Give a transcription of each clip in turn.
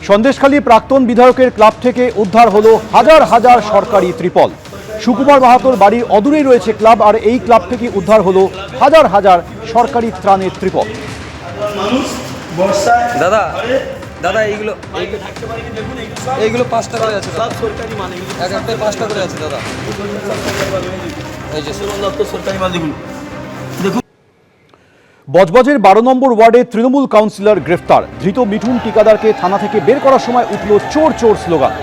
সন্দেশখালী প্রাক্তন বিধায়কের ক্লাব থেকে উদ্ধার হলো হাজার হাজার সরকারি ত্রিপল। সুকুমার মাহাতোর বাড়ির অদূরেই রয়েছে ক্লাব, আর এই ক্লাব থেকে উদ্ধার হলো হাজার হাজার সরকারি ত্রাণের ত্রিপল। দাদা দাদা এইগুলো 5 টাকা করে আছে, সব সরকারি মাল, এক একটা 5 টাকা করে আছে দাদা। এই যে সরকারি মাল দেখুন। বজবজের 12 নম্বর ওয়ার্ডে তৃণমূল কাউন্সিলর গ্রেফতার। ধৃত মিঠুন টিকাদারকে থানা থেকে বের করার সময় উঠল চোর চোর স্লোগান।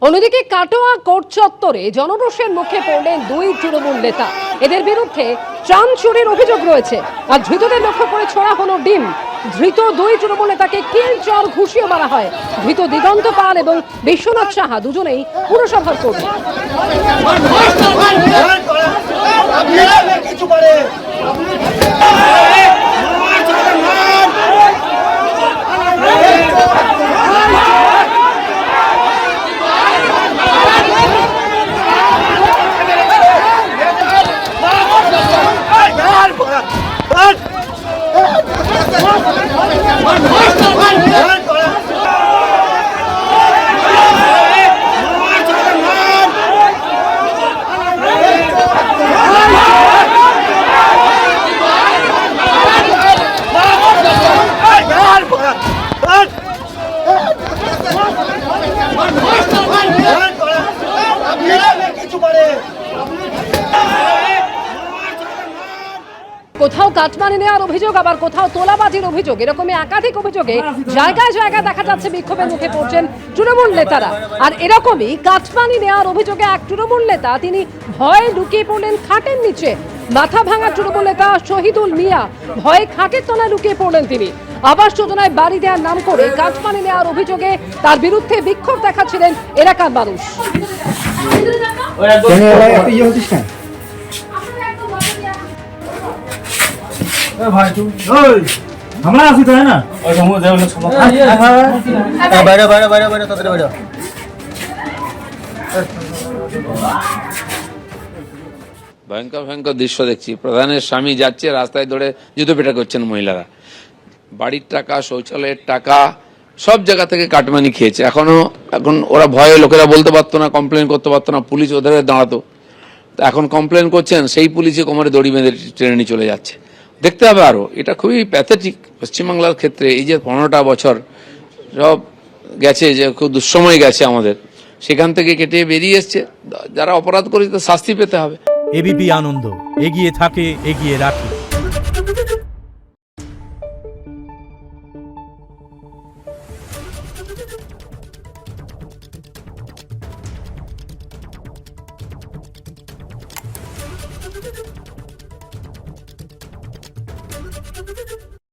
অন্যদিকে কাটোয়া কোর্ট চত্বরে জনরোষের মুখে পড়লেন দুই তৃণমূল নেতা। এদের বিরুদ্ধে ত্রাণ চুরির অভিযোগ রয়েছে, আর ধৃতদের লক্ষ্য করে ছোড়া হলো ডিম। ধৃত দুই তৃণমূল নেতাকে কিল চর ঘুষিয়ে মারা হয়। ধৃত দিগন্ত পাল এবং বিশ্বনাথ সাহা দুজনেই পুরসভার কর্মী। কোথাও কাটমানি নেওয়ার অভিযোগ, আবার কোথাও তোলাবাজির অভিযোগ, এরকমই একাধিক অভিযোগে জায়গায় জায়গায় দেখা যাচ্ছে বিক্ষোভের মুখে পড়ছেন তৃণমূল নেতারা। আর এরকমই কাটমানি নেওয়ার অভিযোগে এক তৃণমূল নেতা তিনি ভয়ে লুকিয়ে পড়লেন খাটের নিচে। মাথা ভাঙা তৃণমূল নেতা শহীদুল মিয়া ভয়ে খাটের তলায় লুকিয়ে পড়লেন তিনি। আবাস যোজনায় বাড়ি দেওয়ার নাম করে কাটমানি নেওয়ার অভিযোগে তার বিরুদ্ধে বিক্ষোভ দেখাচ্ছিলেন এলাকার মানুষ। আমরা আছি তাই না? বাইরে বাইরে বাইরে বাইরে তাদের বাইরে। ভয়ঙ্কর ভয়ঙ্কর দৃশ্য দেখছি। প্রধানের স্বামী যাচ্ছে, রাস্তায় দৌড়ে জুতো পেটা করছেন মহিলারা। বাড়ির টাকা, শৌচালয়ের টাকা, সব জায়গা থেকে কাটমানি খেয়েছে। এখন ওরা ভয়ে, লোকেরা বলতে পারতো না, কমপ্লেন করতে পারতো না, পুলিশ ওদের দাঁড়াতো। এখন কমপ্লেন করছেন, সেই পুলিশে কোমরে দড়ি বেঁধে ট্রেনে নিয়ে চলে যাচ্ছে। দেখতে হবে আরো, এটা খুবই প্যাথেটিক পশ্চিমবাংলার ক্ষেত্রে। এই যে 15টা বছর সব গেছে, যে খুব দুঃসময় গেছে আমাদের, সেখান থেকে কেটে বেরিয়ে এসছে। যারা অপরাধ করেছে তাদের শাস্তি পেতে হবে। এবিপি আনন্দ, এগিয়ে থাকে, এগিয়ে রাখে।